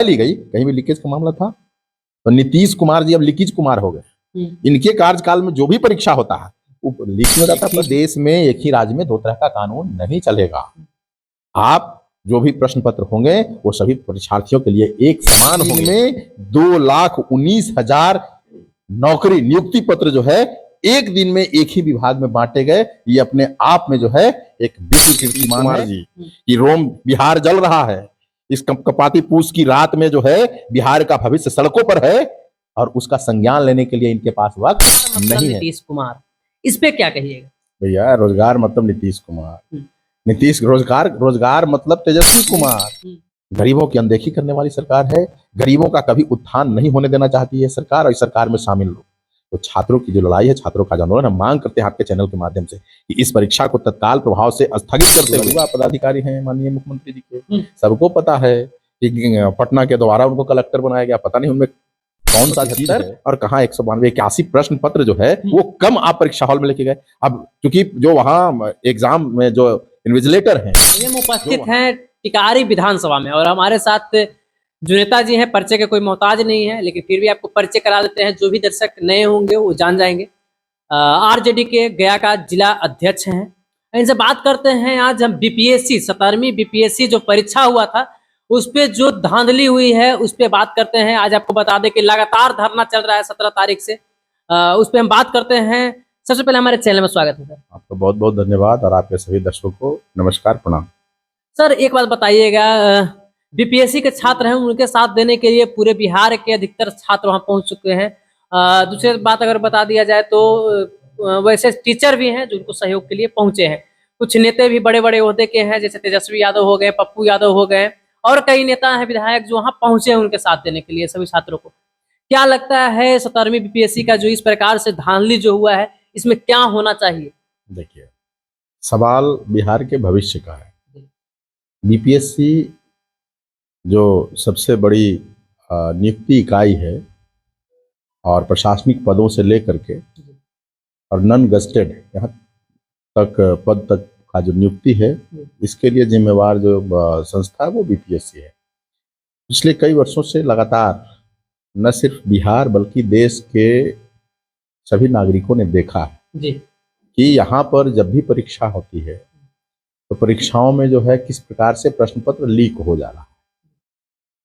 ली गई, कहीं भी लीकेज का मामला था। तो नीतीश कुमार जी अब लीकेज कुमार हो गए। इनके कार्यकाल में जो भी परीक्षा होता है वो लीक में जाता है। देश में एक ही राज्य में दो तरह का कानून नहीं चलेगा। आप जो भी प्रश्न पत्र होंगे वो सभी परीक्षार्थियों के लिए एक समान होंगे। में 2,19,000 नौकरी नियुक्ति पत्र जो है एक दिन में एक ही विभाग में बांटे गए। ये अपने आप में जो है एक विश्व कीर्तिमान है जी कि रोम बिहार जल रहा है। इस कपाती पूस की रात में जो है बिहार का भविष्य सड़कों पर है और उसका संज्ञान लेने के लिए इनके पास वक्त नहीं है। नीतीश कुमार, इस पे क्या कहिएगा? भैया रोजगार मतलब नीतीश कुमार, नीतीश रोजगार मतलब तेजस्वी कुमार। गरीबों की अनदेखी करने वाली सरकार है। गरीबों का कभी उत्थान नहीं होने देना चाहती है सरकार, और इस सरकार में शामिल लोग। तो छात्रों की जो लड़ाई है, छात्रों का आंदोलन, हम मांग करते हैं आपके चैनल के माध्यम से कि इस परीक्षा को तत्काल प्रभाव से स्थगित करते हुए पदाधिकारी हैं माननीय मुख्यमंत्री जी के, सबको पता है कि पटना के द्वारा उनको कलेक्टर बनाया गया। पता नहीं उनमें कौन सा चीज है और कहाँ 192-81 प्रश्न पत्र जो है वो कम आप परीक्षा हॉल में लेके गए। अब क्योंकि जो वहाँ एग्जाम में जो इन्विजिलेटर हैं उपस्थित हैं टिकारी विधानसभा में, और हमारे साथ जो नेता जी हैं, परिचय के कोई मोहताज नहीं है, लेकिन फिर भी आपको परिचय करा देते हैं। जो भी दर्शक नए होंगे वो जान जाएंगे। आरजेडी के गया का जिला अध्यक्ष हैं। इनसे बात करते हैं। आज हम बीपीएससी 17वीं बीपीएससी जो परीक्षा हुआ था उस पर जो धांधली हुई है उस पर बात करते हैं। आज आपको बता दें कि लगातार धरना चल रहा है 17 तारीख से, उस पर हम बात करते हैं। सबसे पहले हमारे चैनल में स्वागत है सर। आपका बहुत बहुत धन्यवाद और आपके सभी दर्शकों को नमस्कार, प्रणाम। सर एक बात बताइएगा, बीपीएससी के छात्र हैं, उनके साथ देने के लिए पूरे बिहार के अधिकतर छात्र वहां पहुंच चुके हैं। दूसरी बात अगर बता दिया जाए तो वैसे टीचर भी हैं जो उनको सहयोग के लिए पहुंचे हैं। कुछ नेता भी बड़े बड़े ओहदे के हैं, जैसे तेजस्वी यादव हो गए, पप्पू यादव हो गए, और कई नेता हैं, विधायक जो वहां पहुंचे हैं उनके साथ देने के लिए सभी छात्रों को। क्या लगता है 17वीं बीपीएससी का जो इस प्रकार से धांधली जो हुआ है इसमें क्या होना चाहिए? देखिए, सवाल बिहार के भविष्य का है। बीपीएससी जो सबसे बड़ी नियुक्ति इकाई है और प्रशासनिक पदों से लेकर के और नॉन गजेटेड यहाँ तक पद तक का जो नियुक्ति है, इसके लिए जिम्मेवार जो संस्था है वो बीपीएससी है। पिछले कई वर्षों से लगातार न सिर्फ बिहार बल्कि देश के सभी नागरिकों ने देखा है जी कि यहाँ पर जब भी परीक्षा होती है तो परीक्षाओं में जो है किस प्रकार से प्रश्न पत्र लीक हो जा रहा है।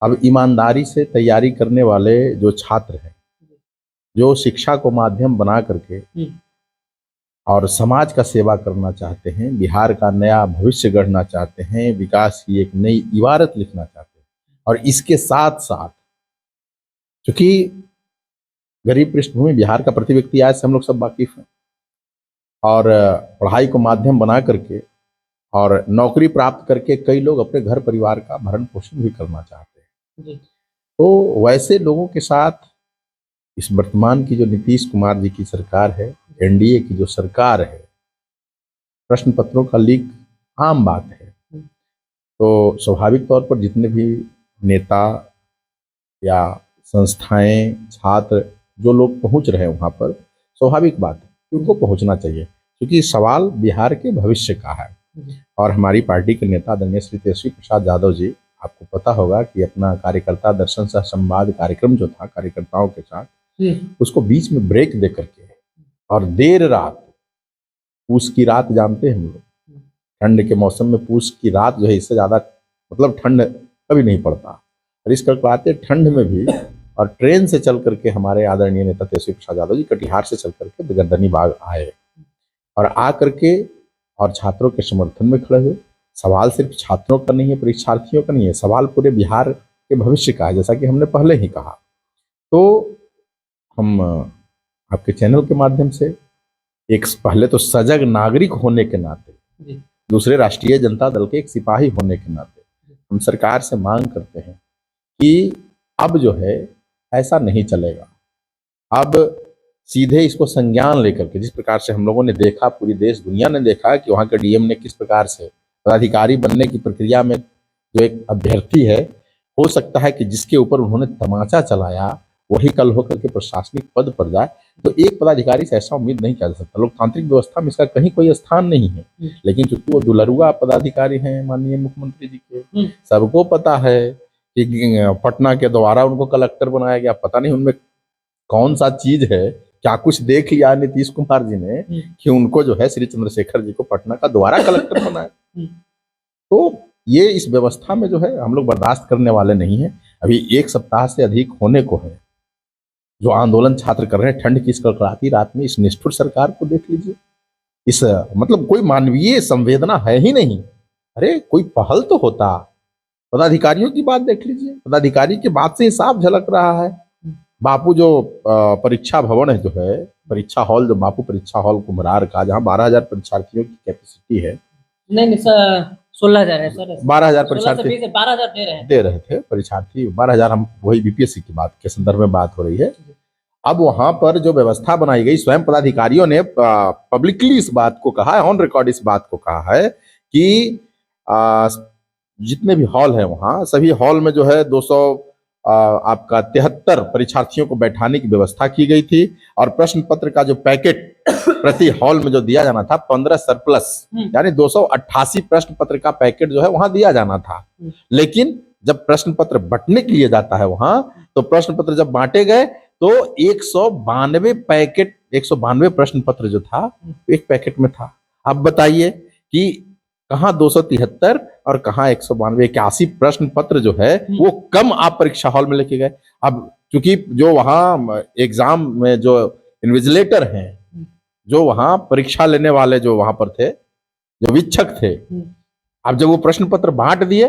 अब ईमानदारी से तैयारी करने वाले जो छात्र हैं, जो शिक्षा को माध्यम बना करके और समाज का सेवा करना चाहते हैं, बिहार का नया भविष्य गढ़ना चाहते हैं, विकास की एक नई इबारत लिखना चाहते हैं, और इसके साथ साथ क्योंकि गरीब पृष्ठभूमि बिहार का प्रति व्यक्ति आज से हम लोग सब वाकिफ हैं, और पढ़ाई को माध्यम बना करके और नौकरी प्राप्त करके कई लोग अपने घर परिवार का भरण पोषण भी करना चाहते हैं। तो वैसे लोगों के साथ इस वर्तमान की जो नीतीश कुमार जी की सरकार है, एनडीए की जो सरकार है, प्रश्न पत्रों का लीक आम बात है। तो स्वाभाविक तौर पर जितने भी नेता या संस्थाएं, छात्र, जो लोग पहुंच रहे हैं वहां पर, स्वाभाविक बात है कि उनको पहुंचना चाहिए, क्योंकि सवाल बिहार के भविष्य का है। और हमारी पार्टी के नेता आदरणीय श्री तेजस्वी प्रसाद यादव जी, आपको पता होगा कि अपना कार्यकर्ता दर्शन सह संवाद कार्यक्रम जो था कार्यकर्ताओं के साथ, उसको बीच में ब्रेक दे करके और देर रात, पूस की रात जानते हैं हम लोग, ठंड के मौसम में पूस की रात जो है इससे ज्यादा मतलब ठंड कभी नहीं पड़ता, और इस कड़कड़ाते ठंड में भी और ट्रेन से चल करके हमारे आदरणीय नेता तेजस्वी प्रसाद यादव जी कटिहार से चल करके गर्दनी बाग आए और आ करके और छात्रों के समर्थन में खड़े हुए। सवाल सिर्फ छात्रों का नहीं है, परीक्षार्थियों का नहीं है, सवाल पूरे बिहार के भविष्य का है, जैसा कि हमने पहले ही कहा। तो हम आपके चैनल के माध्यम से एक पहले तो सजग नागरिक होने के नाते, दूसरे राष्ट्रीय जनता दल के एक सिपाही होने के नाते हम सरकार से मांग करते हैं कि अब जो है ऐसा नहीं चलेगा। अब सीधे इसको संज्ञान लेकर के, जिस प्रकार से हम लोगों ने देखा, पूरी देश दुनिया ने देखा कि वहाँ के डीएम ने किस प्रकार से पदाधिकारी बनने की प्रक्रिया में जो एक अभ्यर्थी है, हो सकता है कि जिसके ऊपर उन्होंने तमाचा चलाया वही कल होकर के प्रशासनिक पद पर जाए, तो एक पदाधिकारी से ऐसा उम्मीद नहीं किया जा सकता। लोकतांत्रिक व्यवस्था में इसका कहीं कोई स्थान नहीं है, लेकिन चूंकि वो दुलरुआ पदाधिकारी हैं माननीय मुख्यमंत्री जी के, सबको पता है कि पटना के द्वारा उनको कलेक्टर बनाया गया। पता नहीं उनमें कौन सा चीज है, क्या कुछ देख लिया नीतीश कुमार जी ने कि उनको जो है श्री चंद्रशेखर जी को पटना का दोबारा कलेक्टर बनाया। तो ये इस व्यवस्था में जो है हम लोग बर्दाश्त करने वाले नहीं है। अभी 1 सप्ताह से अधिक होने को है जो आंदोलन छात्र कर रहे हैं, ठंड की इस कड़कड़ाती रात में इस निष्ठुर सरकार को देख लीजिए। इस मतलब कोई मानवीय संवेदना है ही नहीं। अरे कोई पहल तो होता। पदाधिकारियों की बात देख लीजिए, पदाधिकारी की बात से ही साफ झलक रहा है। बापू जो परीक्षा भवन है, जो है परीक्षा हॉल, जो बापू परीक्षा हॉल कुम्हरार का, जहाँ 12,000 परीक्षार्थियों की कैपेसिटी है। नहीं सर, 16,000 है सर। 12,000 परीक्षार्थी 12,000 दे रहे थे परीक्षार्थी, 12,000। हम वही बीपीएससी की बात के संदर्भ में बात हो रही है। अब वहां पर जो व्यवस्था बनाई गई, स्वयं पदाधिकारियों ने पब्लिकली इस बात को कहा है, ऑन रिकॉर्ड इस बात को कहा है कि जितने भी हॉल है वहां, सभी हॉल में जो है 273 परीक्षार्थियों को बैठाने की व्यवस्था की गई थी। और प्रश्न पत्र का जो पैकेट प्रति हॉल में जो दिया जाना था 15 सरप्लस, यानी 288 प्रश्न पत्र का पैकेट जो है वहां दिया जाना था। लेकिन जब प्रश्न पत्र बंटने के लिए जाता है वहां, तो प्रश्न पत्र जब बांटे गए तो 192 पैकेट, 192 प्रश्न पत्र जो था एक पैकेट में था। अब बताइए कि कहाँ 273 और कहाँ 192, 81 प्रश्न पत्र जो है वो कम आप परीक्षा हॉल में लेके गए। अब चूंकि जो वहां एग्जाम में जो इन्विजिलेटर हैं, जो वहां परीक्षा लेने वाले जो वहां पर थे, जो वीक्षक थे, अब जब वो प्रश्न पत्र बांट दिए,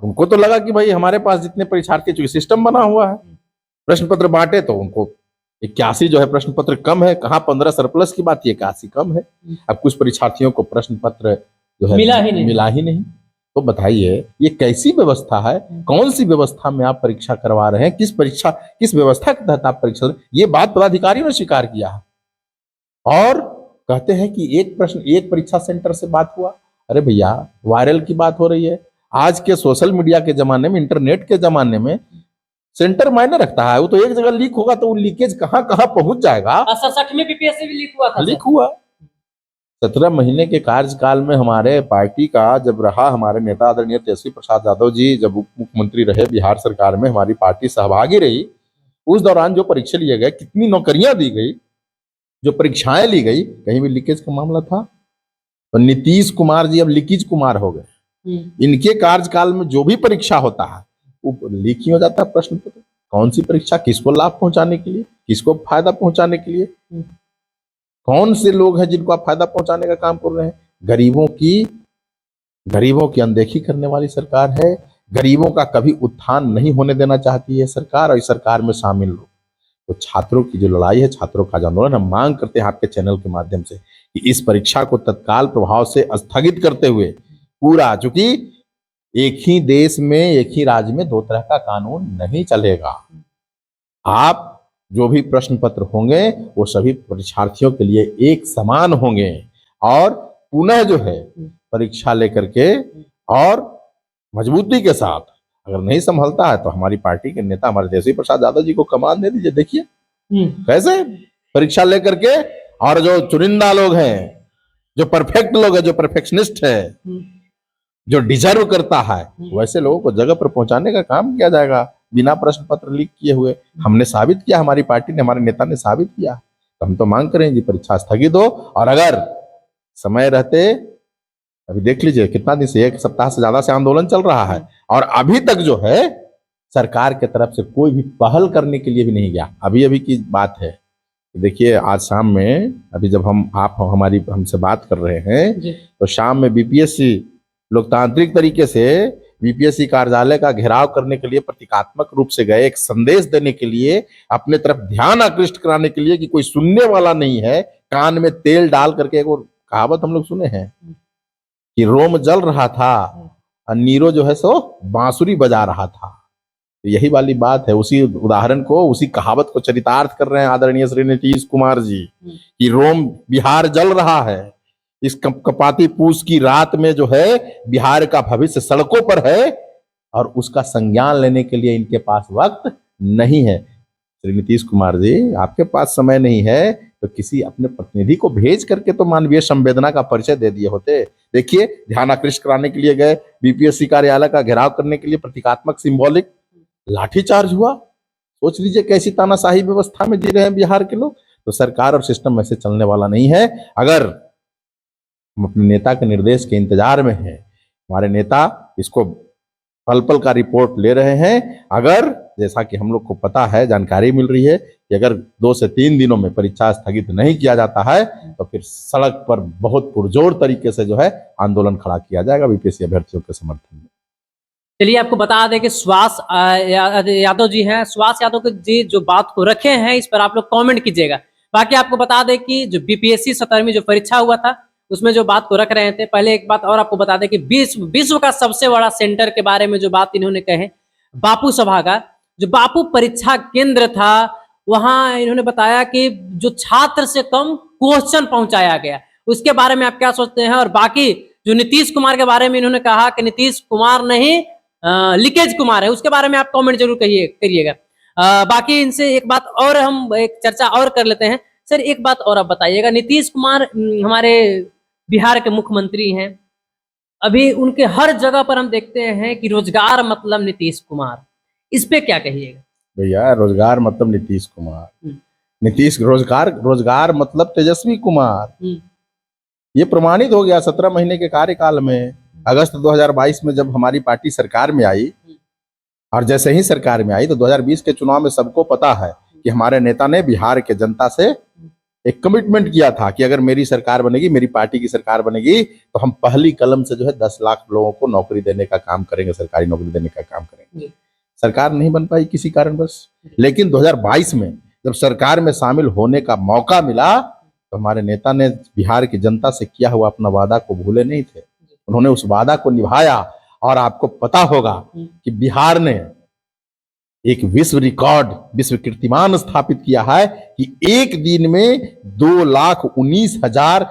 उनको तो लगा कि भाई हमारे पास जितने परीक्षार्थी, चूंकि सिस्टम बना हुआ है, प्रश्न पत्र बांटे तो उनको 81 जो है प्रश्न पत्र कम है। कहाँ 15 सरप्लस की बात, 81 कम है। अब कुछ परीक्षार्थियों को प्रश्न पत्र जो है मिला ही नहीं। तो बताइए ये कैसी व्यवस्था है? कौन सी व्यवस्था में आप परीक्षा करवा रहे हैं? किस व्यवस्था के तहत आप परीक्षा? ये बात पदाधिकारियों ने स्वीकार किया है और कहते हैं कि एक परीक्षा सेंटर से बात हुआ। अरे भैया, वायरल की बात हो रही है। आज के सोशल मीडिया के जमाने में, इंटरनेट के जमाने में सेंटर मायने रखता है। वो तो एक जगह लीक होगा तो वो लीकेज कहाँ कहाँ पहुंच जाएगा। 67 में बीपीएससी भी लीक हुआ था। लीक हुआ 17 महीने के कार्यकाल में हमारे पार्टी का जब रहा, हमारे नेता आदरणीय तेजस्वी प्रसाद यादव जी जब उप मुख्यमंत्री रहे बिहार सरकार में, हमारी पार्टी सहभागी रही। उस दौरान जो परीक्षा लिए गए, कितनी नौकरियां दी गई, जो परीक्षाएं ली गई, कहीं भी लीकेज का मामला था? तो नीतीश कुमार जी अब लीकेज कुमार हो गए। इनके कार्यकाल में जो भी परीक्षा होता है वो लीक ही हो जाता है प्रश्न पत्र। कौन सी परीक्षा? किसको लाभ पहुंचाने के लिए, किसको फायदा पहुंचाने के लिए? कौन से लोग हैं जिनको आप फायदा पहुंचाने का काम कर रहे हैं? गरीबों की अनदेखी करने वाली सरकार है। गरीबों का कभी उत्थान नहीं होने देना चाहती है सरकार, और इस सरकार में शामिल लोग। तो छात्रों की जो लड़ाई है, छात्रों का जो आंदोलन, हम मांग करते हैं आपके चैनल के माध्यम से कि इस परीक्षा को तत्काल प्रभाव से स्थगित करते हुए पूरा, चूंकि एक ही देश में, एक ही राज्य में दो तरह का कानून नहीं चलेगा। आप जो भी प्रश्न पत्र होंगे वो सभी परीक्षार्थियों के लिए एक समान होंगे, और पुनः जो है परीक्षा लेकर के और मजबूती के साथ, अगर नहीं संभलता है तो हमारी पार्टी के नेता हमारे तेजस्वी प्रसाद यादव जी को कमान दे दीजिए। देखिए कैसे परीक्षा लेकर के, और जो चुनिंदा लोग हैं, जो परफेक्ट लोग हैं, जो परफेक्शनिस्ट है, जो डिजर्व करता है, वैसे लोगों को जगह पर पहुंचाने का काम किया जाएगा बिना प्रश्न पत्र लीक किए हुए। हमने साबित किया, हमारी पार्टी ने, हमारे नेता ने साबित किया। तो हम तो मांग करेंगे परीक्षा स्थगित हो, और अगर समय रहते, अभी देख लीजिए कितना दिन से, 1 सप्ताह से ज्यादा से आंदोलन चल रहा है, और अभी तक जो है सरकार के तरफ से कोई भी पहल करने के लिए भी नहीं गया। अभी की बात है, देखिए आज शाम में, अभी जब हमसे बात कर रहे हैं, तो शाम में बीपीएससी लोकतांत्रिक तरीके से बीपीएससी कार्यालय का घेराव करने के लिए प्रतीकात्मक रूप से गए, एक संदेश देने के लिए, अपने तरफ ध्यान आकृष्ट कराने के लिए कि कोई सुनने वाला नहीं है। कान में तेल डाल करके, एक और कहावत हम लोग सुने हैं कि रोम जल रहा था और नीरो जो है सो बांसुरी बजा रहा था। तो यही वाली बात है, उसी उदाहरण को, उसी कहावत को चरितार्थ कर रहे हैं आदरणीय श्री नीतीश कुमार जी कि रोम, बिहार जल रहा है। इस कपाती पूस की रात में जो है बिहार का भविष्य सड़कों पर है, और उसका संज्ञान लेने के लिए इनके पास वक्त नहीं है। श्री नीतीश कुमार जी, आपके पास समय नहीं है तो किसी अपने प्रतिनिधि को भेज करके तो मानवीय संवेदना का परिचय दे दिए होते। देखिए, ध्यान आकृष्ट कराने के लिए गए, बीपीएससी कार्यालय का घेराव करने के लिए प्रतीकात्मक सिंबॉलिक लाठीचार्ज हुआ। सोच लीजिए कैसी तानाशाही व्यवस्था में जी रहे हैं बिहार के लोग। तो सरकार और सिस्टम ऐसे चलने वाला नहीं है। अगर हम अपने नेता के निर्देश के इंतजार में हैं, हमारे नेता इसको पल पल का रिपोर्ट ले रहे हैं, अगर जैसा कि हम लोग को पता है, जानकारी मिल रही है कि अगर 2 से 3 दिनों में परीक्षा स्थगित नहीं किया जाता है तो फिर सड़क पर बहुत पुरजोर तरीके से जो है आंदोलन खड़ा किया जाएगा बीपीएससी अभ्यर्थियों के समर्थन में। चलिए आपको बता दें कि सुभाष यादव जी हैं, सुभाष यादव जी जो बात को रखे हैं इस पर आप लोग कमेंट कीजिएगा। बाकी आपको बता दें कि जो बीपीएससी 17वीं जो परीक्षा हुआ था उसमें जो बात को रख रहे थे, पहले एक बात और आपको बता दें कि विश्व का सबसे बड़ा सेंटर के बारे में जो बात इन्होंने कहे, बापू सभा का जो बापू परीक्षा केंद्र था, वहां इन्होंने बताया कि जो छात्र से कम क्वेश्चन पहुंचाया गया, उसके बारे में आप क्या सोचते हैं? और बाकी जो नीतीश कुमार के बारे में इन्होंने कहा कि नीतीश कुमार नहीं लीकेज कुमार है, उसके बारे में आप कमेंट जरूर करिएगा। बाकी इनसे एक बात और हम एक चर्चा और कर लेते हैं। सर एक बात और आप बताइएगा, नीतीश कुमार हमारे बिहार के मुख्यमंत्री हैं, अभी उनके हर जगह पर हम देखते हैं कि रोजगार मतलब नीतीश कुमार, इस पे क्या कहिएगा? भैया रोजगार मतलब नीतीश कुमार, नीतीश रोजगार मतलब तेजस्वी कुमार, ये प्रमाणित हो गया 17 महीने के कार्यकाल में। अगस्त 2022 में जब हमारी पार्टी सरकार में आई, और जैसे ही सरकार में आई तो 2020 के चुनाव में सबको पता है कि हमारे नेता ने बिहार के जनता से एक कमिटमेंट किया था कि अगर मेरी सरकार बनेगी, मेरी पार्टी की सरकार बनेगी, तो हम पहली कलम से जो है 10 लाख लोगों को नौकरी देने का काम करेंगे, सरकारी नौकरी देने का काम करेंगे। सरकार नहीं बन पाई किसी कारणवश, लेकिन 2022 में जब सरकार में शामिल होने का मौका मिला तो हमारे नेता ने बिहार की जनता से किया हुआ अपना वादा को भूले नहीं थे। उन्होंने उस वादा को निभाया, और आपको पता होगा कि बिहार ने एक विश्व रिकॉर्ड, विश्व कीर्तिमान स्थापित किया है कि एक दिन में 2,19,000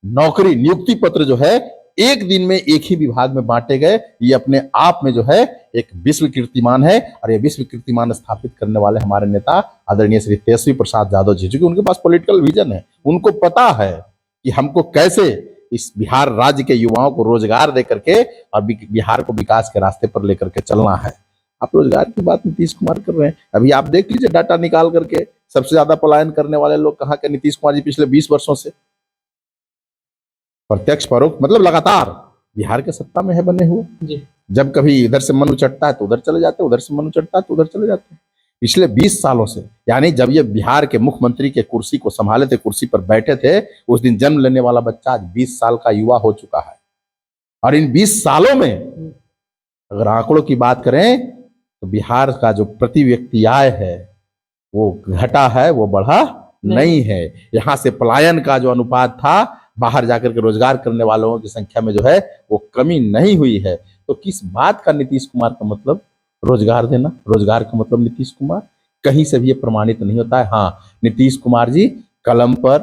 नौकरी नियुक्ति पत्र जो है एक दिन में एक ही विभाग में बांटे गए। ये अपने आप में जो है एक विश्व कीर्तिमान है, और ये विश्व कीर्तिमान स्थापित करने वाले हमारे नेता आदरणीय श्री तेजस्वी प्रसाद यादव जी, क्योंकि उनके पास पॉलिटिकल विजन है। उनको पता है कि हमको कैसे इस बिहार राज्य के युवाओं को रोजगार दे करके और बिहार को विकास के रास्ते पर लेकर के चलना है। आप रोजगार की बात नीतीश कुमार कर रहे हैं। अभी आप देख लीजिए डाटा निकाल करके, सबसे ज्यादा पलायन करने वाले लोग कहाँ के? नीतीश कुमार जी पिछले 20 वर्षों से प्रत्यक्ष परोक्ष मतलब लगातार बिहार के सत्ता में है बने हुए जी। जब कभी इधर से मन उचटता है तो उधर चले जाते हैं, उधर से मन उचटता है तो उधर चले जाते हैं। पिछले 20 सालों से, यानी जब ये बिहार के मुख्यमंत्री के कुर्सी को संभाले थे, कुर्सी पर बैठे थे, उस दिन जन्म लेने वाला बच्चा आज 20 साल का युवा हो चुका है। और इन 20 सालों में अगर आंकड़ों की बात करें तो बिहार का जो प्रति व्यक्ति आय है वो घटा है, वो बढ़ा नहीं है। यहाँ से पलायन का जो अनुपात था, बाहर जाकर के रोजगार करने वालों की संख्या में जो है वो कमी नहीं हुई है। तो किस बात का नीतीश कुमार का मतलब रोजगार देना? रोजगार का मतलब नीतीश कुमार कहीं से भी ये प्रमाणित नहीं होता है। हाँ, नीतीश कुमार जी कलम पर,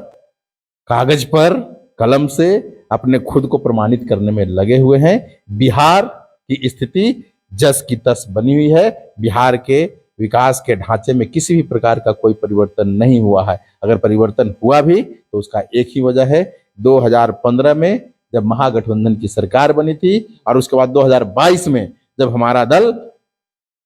कागज पर, कलम से अपने खुद को प्रमाणित करने में लगे हुए हैं। बिहार की स्थिति जस की तस बनी हुई है। बिहार के विकास के ढांचे में किसी भी प्रकार का कोई परिवर्तन नहीं हुआ है। अगर परिवर्तन हुआ भी तो उसका एक ही वजह है, 2015 में जब महागठबंधन की सरकार बनी थी, और उसके बाद 2022 में जब हमारा दल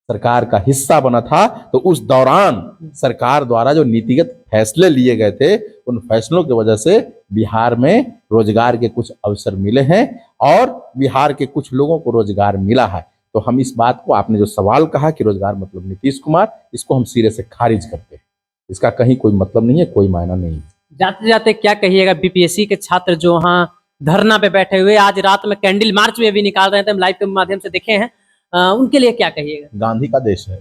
सरकार का हिस्सा बना था, तो उस दौरान सरकार द्वारा जो नीतिगत फैसले लिए गए थे, उन फैसलों की वजह से बिहार में रोजगार के कुछ अवसर मिले हैं और बिहार के कुछ लोगों को रोजगार मिला है। तो हम इस बात को, आपने जो सवाल कहा कि रोजगार मतलब नीतीश कुमार, इसको हम सिरे से खारिज करते हैं। इसका कहीं कोई मतलब नहीं है, कोई मायना नहीं है। जाते जाते क्या कहिएगा बीपीएससी के छात्र जो वहाँ धरना पे बैठे हुए, आज रात में कैंडल मार्च में भी निकाल रहे थे, हम लाइव के माध्यम से देखे हैं, उनके लिए क्या कहिएगा? गांधी का देश है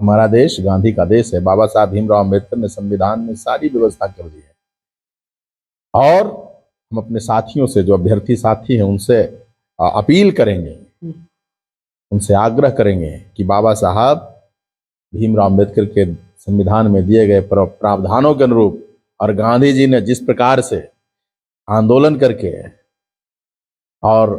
हमारा देश, गांधी का देश है। बाबा साहब भीमराव अम्बेडकर ने संविधान में सारी व्यवस्था कर दी है, और हम अपने साथियों से, जो अभ्यर्थी साथी हैं, उनसे अपील करेंगे, उनसे आग्रह करेंगे कि बाबा साहब भीमराव अम्बेडकर के संविधान में दिए गए प्रावधानों के अनुरूप और गांधी जी ने जिस प्रकार से आंदोलन करके और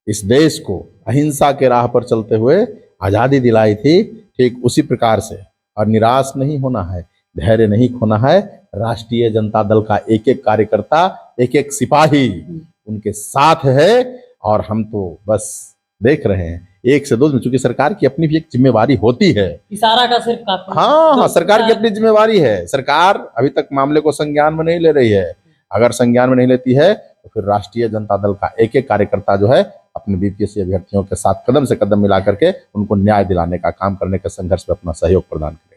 इस देश को अहिंसा के राह पर चलते हुए आज़ादी दिलाई थी, ठीक उसी प्रकार से, और निराश नहीं होना है, धैर्य नहीं खोना है। राष्ट्रीय जनता दल का एक एक कार्यकर्ता, एक एक सिपाही उनके साथ है और हम तो बस देख रहे हैं 1 से 2 दिन, चूंकि सरकार की अपनी भी एक जिम्मेवारी होती है। इशारा का सिर्फ काफी। हाँ, सरकार की अपनी जिम्मेवारी है। सरकार अभी तक मामले को संज्ञान में नहीं ले रही है। अगर संज्ञान में नहीं लेती है तो फिर राष्ट्रीय जनता दल का एक एक कार्यकर्ता जो है अपने बीपीएससी अभ्यर्थियों के साथ कदम से कदम मिला करके उनको न्याय दिलाने का काम करने के संघर्ष में अपना सहयोग प्रदान करेगा।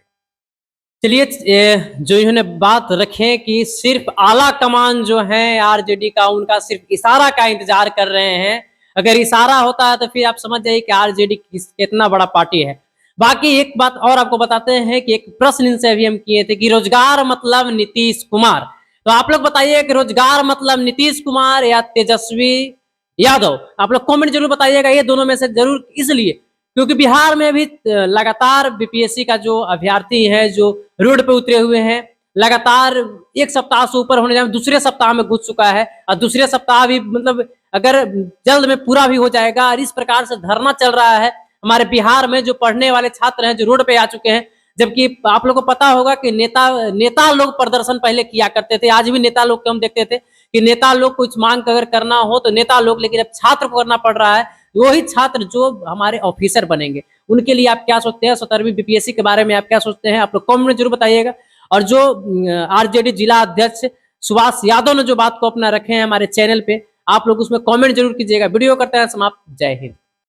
चलिए, जो इन्होंने बात रखे कि सिर्फ आला कमान जो है आरजेडी का, उनका सिर्फ इशारा का इंतजार कर रहे हैं। अगर इशारा होता है तो फिर आप समझ जाइए कि आरजेडी कितना बड़ा पार्टी है। बाकी एक बात और आपको बताते हैं कि एक प्रश्न इनसे अभी हम किए थे कि रोजगार मतलब नीतीश कुमार। तो आप लोग बताइए कि रोजगार मतलब नीतीश कुमार या तेजस्वी यादव। आप लोग कमेंट जरूर बताइएगा, ये दोनों में से जरूर, इसलिए क्योंकि बिहार में भी लगातार बीपीएससी का जो अभ्यर्थी है जो रोड पे उतरे हुए हैं, लगातार 1 सप्ताह से ऊपर होने जा, दूसरे सप्ताह में घुस चुका है और दूसरे सप्ताह भी मतलब अगर जल्द में पूरा भी हो जाएगा। और इस प्रकार से धरना चल रहा है हमारे बिहार में, जो पढ़ने वाले छात्र हैं जो रोड पे आ चुके हैं। जबकि आप लोगों को पता होगा कि नेता लोग प्रदर्शन पहले किया करते थे, आज भी नेता लोग को हम देखते थे कि नेता लोग कुछ मांग अगर करना हो तो नेता लोग, लेकिन अब छात्र को करना पड़ रहा है। वही छात्र जो हमारे ऑफिसर बनेंगे, उनके लिए आप क्या सोचते हैं? 17वीं बीपीएससी के बारे में आप क्या सोचते हैं? आप लोग कमेंट में जरूर बताइएगा। और जो आरजेडी जिला अध्यक्ष सुभाष यादव ने जो बात को अपना रखे हैं हमारे चैनल पे, आप लोग उसमें कमेंट जरूर कीजिएगा। वीडियो करते हैं समाप्त। जय हिंद।